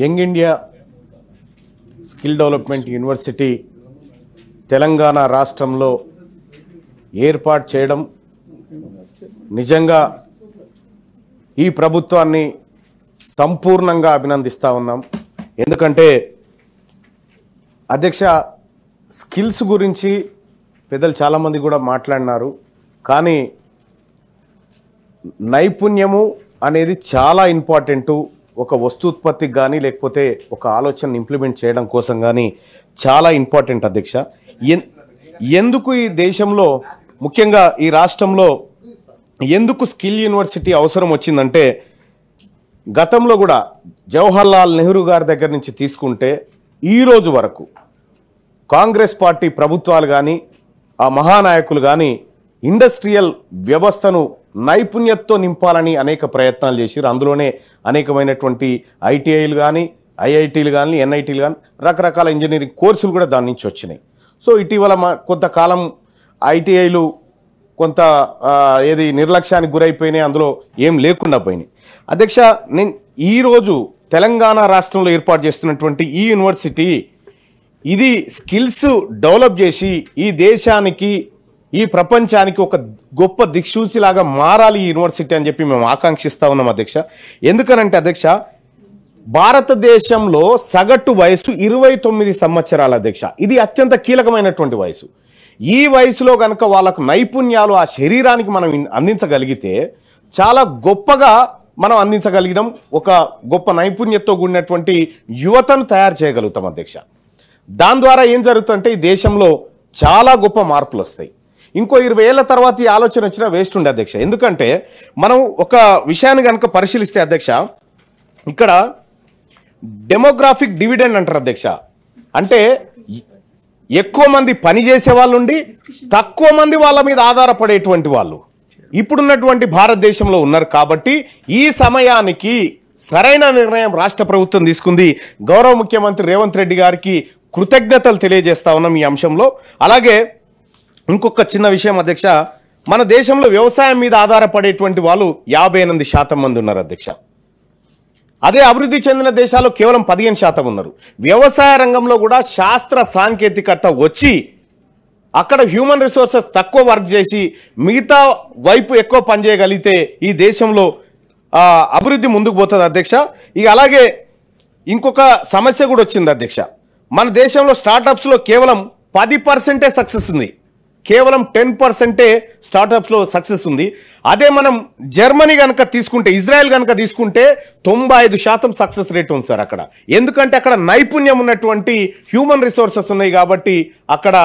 Young India skill development university Telangana రాష్ట్రంలో ఏర్పాటు చేయడం నిజంగా ఈ ప్రభుత్వాన్ని సంపూర్ణంగా అభినందిస్తా ఉన్నాం. ఎందుకంటే అధ్యక్ష స్కిల్స్ గురించి పెద్దలు చాలామంది కూడా మాట్లాడినారు. కానీ నైపుణ్యము అనేది చాలా ఇంపార్టెంటు. ఒక వస్తుత్పత్తికి కానీ లేకపోతే ఒక ఆలోచన ఇంప్లిమెంట్ చేయడం కోసం కానీ చాలా ఇంపార్టెంట్ అధ్యక్ష. ఎందుకు ఈ దేశంలో ముఖ్యంగా ఈ రాష్ట్రంలో ఎందుకు స్కిల్ యూనివర్సిటీ అవసరం వచ్చిందంటే గతంలో కూడా జవహర్లాల్ నెహ్రూ గారి దగ్గర నుంచి తీసుకుంటే ఈ రోజు వరకు కాంగ్రెస్ పార్టీ ప్రభుత్వాలు కానీ ఆ మహానాయకులు కానీ ఇండస్ట్రియల్ వ్యవస్థను నైపుణ్యతతో నింపాలని అనేక ప్రయత్నాలు చేశారు. అందులోనే అనేకమైనటువంటి ఐటీఐలు కానీ ఐఐటీలు కానీ ఎన్ఐటీలు కానీ రకరకాల ఇంజనీరింగ్ కోర్సులు కూడా దాని నుంచి వచ్చినాయి. సో ఇటీవల కొంతకాలం ఐటీఐలు కొంత నిర్లక్ష్యానికి గురైపోయినాయి, అందులో ఏం లేకుండా పోయినాయి. అధ్యక్ష, నేను ఈరోజు తెలంగాణ రాష్ట్రంలో ఏర్పాటు చేస్తున్నటువంటి ఈ యూనివర్సిటీ ఇది స్కిల్స్ డెవలప్ చేసి ఈ దేశానికి ఈ ప్రపంచానికి ఒక గొప్ప దిక్సూచిలాగా మారాలి ఈ యూనివర్సిటీ అని చెప్పి మేము ఆకాంక్షిస్తా ఉన్నాం అధ్యక్ష. ఎందుకనంటే అధ్యక్ష, భారతదేశంలో సగటు వయసు 29 సంవత్సరాల అధ్యక్ష. ఇది అత్యంత కీలకమైనటువంటి వయసు. ఈ వయసులో కనుక వాళ్ళకు నైపుణ్యాలు ఆ శరీరానికి మనం అందించగలిగితే చాలా గొప్పగా మనం అందించగలిగినాం. ఒక గొప్ప నైపుణ్యతతో కూడినటువంటి యువతను తయారు చేయగలుగుతాం అధ్యక్ష. దాని ద్వారా ఏం జరుగుతుందంటే ఈ దేశంలో చాలా గొప్ప మార్పులు వస్తాయి. ఇంకో 20 ఏళ్ల తర్వాత ఈ ఆలోచన వచ్చినా వేస్ట్ ఉండే అధ్యక్ష. ఎందుకంటే మనం ఒక విషయాన్ని కనుక పరిశీలిస్తే అధ్యక్ష, ఇక్కడ డెమోగ్రాఫిక్ డివిడెండ్ అంటారు అధ్యక్ష. అంటే ఎక్కువ మంది పని చేసే వాళ్ళు ఉండి తక్కువ మంది వాళ్ళ మీద ఆధారపడేటువంటి వాళ్ళు ఇప్పుడున్నటువంటి భారతదేశంలో ఉన్నారు. కాబట్టి ఈ సమయానికి సరైన నిర్ణయం రాష్ట్ర ప్రభుత్వం తీసుకుంది. గౌరవ ముఖ్యమంత్రి రేవంత్ రెడ్డి గారికి కృతజ్ఞతలు తెలియజేస్తా ఉన్నాం ఈ అంశంలో. అలాగే ఇంకొక చిన్న విషయం అధ్యక్ష, మన దేశంలో వ్యవసాయం మీద ఆధారపడేటువంటి వాళ్ళు 58% మంది ఉన్నారు అధ్యక్ష. అదే అభివృద్ధి చెందిన దేశాల్లో కేవలం 15% ఉన్నారు. వ్యవసాయ రంగంలో కూడా శాస్త్ర సాంకేతికత వచ్చి అక్కడ హ్యూమన్ రిసోర్సెస్ తక్కువ వర్క్ చేసి మిగతా వైపు ఎక్కువ పనిచేయగలిగితే ఈ దేశంలో అభివృద్ధి ముందుకు పోతుంది అధ్యక్ష. ఇక అలాగే ఇంకొక సమస్య కూడా వచ్చింది అధ్యక్ష. మన దేశంలో స్టార్టప్స్లో కేవలం 10% సక్సెస్ ఉంది, కేవలం 10% స్టార్టప్స్లో సక్సెస్ ఉంది. అదే మనం జర్మనీ కనుక తీసుకుంటే, ఇజ్రాయెల్ కనుక తీసుకుంటే 95% సక్సెస్ రేట్ ఉంది సార్ అక్కడ. ఎందుకంటే అక్కడ నైపుణ్యం ఉన్నటువంటి హ్యూమన్ రిసోర్సెస్ ఉన్నాయి కాబట్టి అక్కడ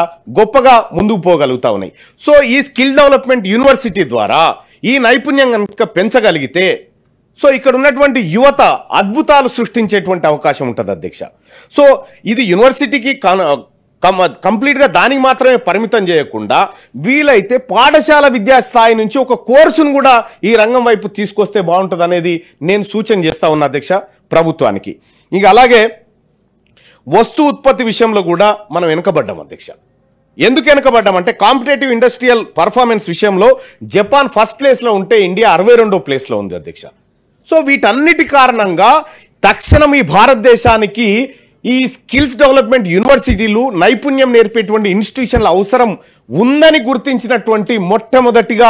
గొప్పగా ముందుకు పోగలుగుతా ఉన్నాయి. సో ఈ స్కిల్ డెవలప్మెంట్ యూనివర్సిటీ ద్వారా ఈ నైపుణ్యం కనుక పెంచగలిగితే సో ఇక్కడ ఉన్నటువంటి యువత అద్భుతాలు సృష్టించేటువంటి అవకాశం ఉంటుంది అధ్యక్ష. సో ఇది యూనివర్సిటీకి కంప్లీట్గా దానికి మాత్రమే పరిమితం చేయకుండా వీలైతే పాఠశాల విద్యా స్థాయి నుంచి ఒక కోర్సును కూడా ఈ రంగం వైపు తీసుకొస్తే బాగుంటుంది అనేది నేను సూచన చేస్తా ఉన్నా అధ్యక్ష ప్రభుత్వానికి. ఇక అలాగే వస్తు ఉత్పత్తి విషయంలో కూడా మనం వెనుకబడ్డాం అధ్యక్ష. ఎందుకు వెనుకబడ్డామంటే కాంపిటేటివ్ ఇండస్ట్రియల్ పర్ఫార్మెన్స్ విషయంలో జపాన్ ఫస్ట్ ప్లేస్లో ఉంటే ఇండియా 62వ ప్లేస్లో ఉంది అధ్యక్ష. సో వీటన్నిటి కారణంగా తక్షణం ఈ భారతదేశానికి ఈ స్కిల్స్ డెవలప్మెంట్ యూనివర్సిటీలు నైపుణ్యం నేర్పేటువంటి ఇన్స్టిట్యూషన్ల అవసరం ఉందని గుర్తించినటువంటి మొట్టమొదటిగా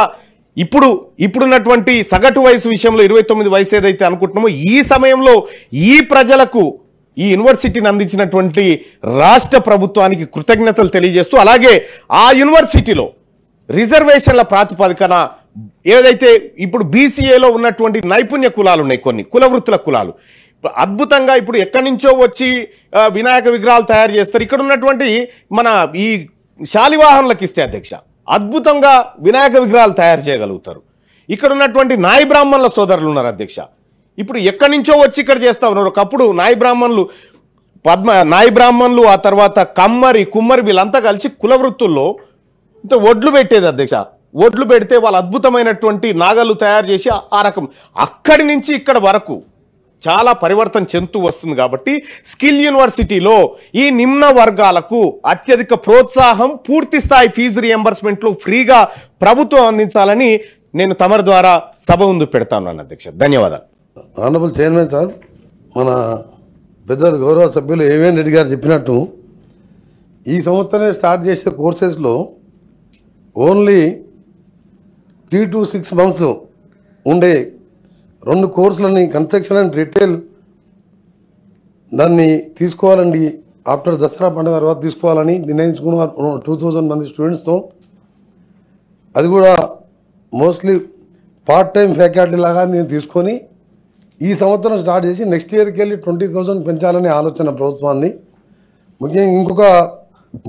ఇప్పుడున్నటువంటి సగటు వయసు విషయంలో 29 వయసు ఏదైతే అనుకుంటున్నామో ఈ సమయంలో ఈ ప్రజలకు ఈ యూనివర్సిటీని అందించినటువంటి రాష్ట్ర ప్రభుత్వానికి కృతజ్ఞతలు తెలియజేస్తూ, అలాగే ఆ యూనివర్సిటీలో రిజర్వేషన్ల ప్రాతిపదికన ఏదైతే ఇప్పుడు బీసీఏలో ఉన్నటువంటి నైపుణ్య కులాలు ఉన్నాయి, కొన్ని కుల వృత్తుల కులాలు అద్భుతంగా ఇప్పుడు ఎక్కడి నుంచో వచ్చి వినాయక విగ్రహాలు తయారు చేస్తారు. ఇక్కడ ఉన్నటువంటి మన ఈ శాలివాహనులకు ఇస్తే అధ్యక్ష అద్భుతంగా వినాయక విగ్రహాలు తయారు చేయగలుగుతారు. ఇక్కడ ఉన్నటువంటి నాయి బ్రాహ్మణుల సోదరులు ఉన్నారు అధ్యక్ష, ఇప్పుడు ఎక్కడి నుంచో వచ్చి ఇక్కడ చేస్తా ఉన్నారు. ఒకప్పుడు నాయి బ్రాహ్మణులు ఆ తర్వాత కుమ్మరి వీళ్ళంతా కలిసి కుల వృత్తుల్లో ఒడ్లు పెట్టేది అధ్యక్ష. ఒడ్లు పెడితే వాళ్ళు అద్భుతమైనటువంటి నాగళ్ళు తయారు చేసి ఆ రకం అక్కడి నుంచి ఇక్కడ వరకు చాలా పరివర్తన చెందుతూ వస్తుంది. కాబట్టి స్కిల్ యూనివర్సిటీలో ఈ నిమ్న వర్గాలకు అత్యధిక ప్రోత్సాహం, పూర్తి స్థాయి ఫీజు రియంబర్స్మెంట్లు ఫ్రీగా ప్రభుత్వం అందించాలని నేను తమరి ద్వారా సభ ముందు పెడతాను అధ్యక్ష. ధన్యవాదాలు. ఆనరబుల్ చైర్మన్ సార్, మన పెద్దలు గౌరవ సభ్యులు ఏవిఎన్ రెడ్డి గారు చెప్పినట్టు ఈ సంవత్సరమే స్టార్ట్ చేసే కోర్సెస్లో ఓన్లీ 3 to 6 months ఉండే 2 కోర్సులని కన్స్ట్రక్షన్ అండ్ రిటైల్ దాన్ని తీసుకోవాలండి. ఆఫ్టర్ దసరా పండుగ తర్వాత తీసుకోవాలని నిర్ణయించుకున్నారు 2000 మంది స్టూడెంట్స్తో. అది కూడా మోస్ట్లీ పార్ట్ టైం ఫ్యాకల్టీ లాగా నేను తీసుకొని ఈ సంవత్సరం స్టార్ట్ చేసి నెక్స్ట్ ఇయర్కి వెళ్ళి 20,000 పెంచాలనే ఆలోచన ప్రభుత్వాన్ని. ముఖ్యంగా ఇంకొక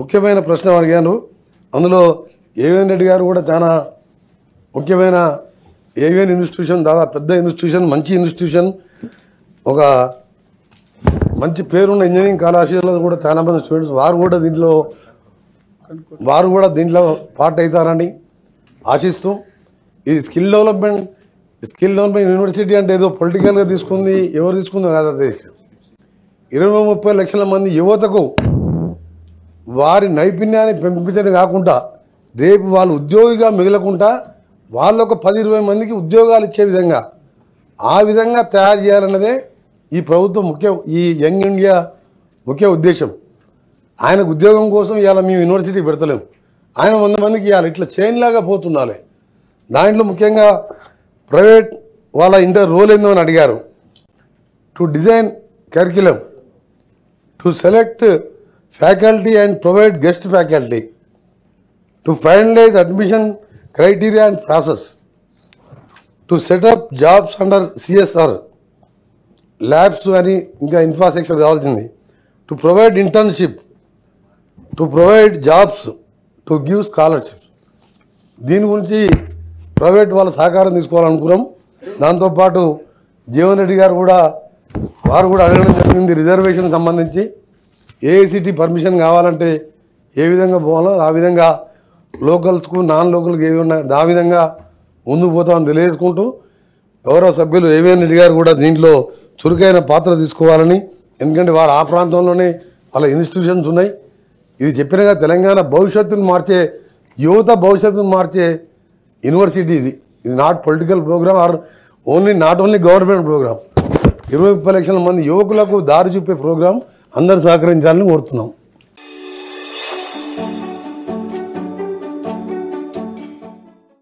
ముఖ్యమైన ప్రశ్న అడిగాను. అందులో ఏవిఎన్ రెడ్డి గారు కూడా చాలా ముఖ్యమైన ఏవిఎన్ ఇన్స్టిట్యూషన్, దాదాపు పెద్ద ఇన్స్టిట్యూషన్, మంచి ఇన్స్టిట్యూషన్, ఒక మంచి పేరున్న ఇంజనీరింగ్ కళాశాలలో కూడా చాలామంది స్టూడెంట్స్ వారు కూడా దీంట్లో పార్ట్ అవుతారని ఆశిస్తూ, ఇది స్కిల్ డెవలప్మెంట్ యూనివర్సిటీ అంటే ఏదో పొలిటికల్గా తీసుకుంది, ఎవరు తీసుకుందో కాదు. అది 20-30 లక్షల మంది యువతకు వారి నైపుణ్యాన్ని పెంపించడం కాకుండా రేపు వాళ్ళు ఉద్యోగిగా మిగలకుండా వాళ్ళొక 10-20 మందికి ఉద్యోగాలు ఇచ్చే విధంగా ఆ విధంగా తయారు చేయాలన్నదే ఈ ప్రభుత్వం ఈ యంగ్ ఇండియా ముఖ్య ఉద్దేశం. ఆయనకు ఉద్యోగం కోసం ఇవాళ మేము యూనివర్సిటీ పెడతలేము, ఆయన 100 మందికి ఇవ్వాలి. ఇట్లా చైన్ లాగా పోతుండాలి. దాంట్లో ముఖ్యంగా ప్రైవేట్ వాళ్ళ రోల్ ఏందో అని అడిగారు. To design curriculum, to select faculty and provide guest faculty, to finalize admission criteria and process, to set up jobs under CSR, labs అని ఇంకా ఇన్ఫ్రాస్ట్రక్చర్ కావాల్సింది, to provide internship, to provide jobs, to give scholarships. దీని గురించి private వాళ్ళ సహకారం తీసుకోవాలనుకున్నాం. దాంతోపాటు జీవన్ రెడ్డి గారు వారు కూడా అడగడం జరిగింది. రిజర్వేషన్ సంబంధించి ఏఐసిటి పర్మిషన్ కావాలంటే ఏ విధంగా పోవాలో ఆ విధంగా లోకల్స్కు నాన్ లోకల్కి ఏవి ఉన్నాయి ఆ విధంగా ముందుకు పోతామని తెలియజేసుకుంటూ, గౌరవ సభ్యులు ఏవిఎన్ రెడ్డి గారు కూడా దీంట్లో చురుకైన పాత్ర తీసుకోవాలని, ఎందుకంటే వారు ఆ ప్రాంతంలోనే వాళ్ళ ఇన్స్టిట్యూషన్స్ ఉన్నాయి. ఇది చెప్పినగా తెలంగాణ భవిష్యత్తును మార్చే, యువత భవిష్యత్తును మార్చే యూనివర్సిటీ ఇది not political program or not only government program. 20-30 లక్షల మంది యువకులకు దారి చూపే ప్రోగ్రాం. అందరూ సహకరించాలని కోరుతున్నాం.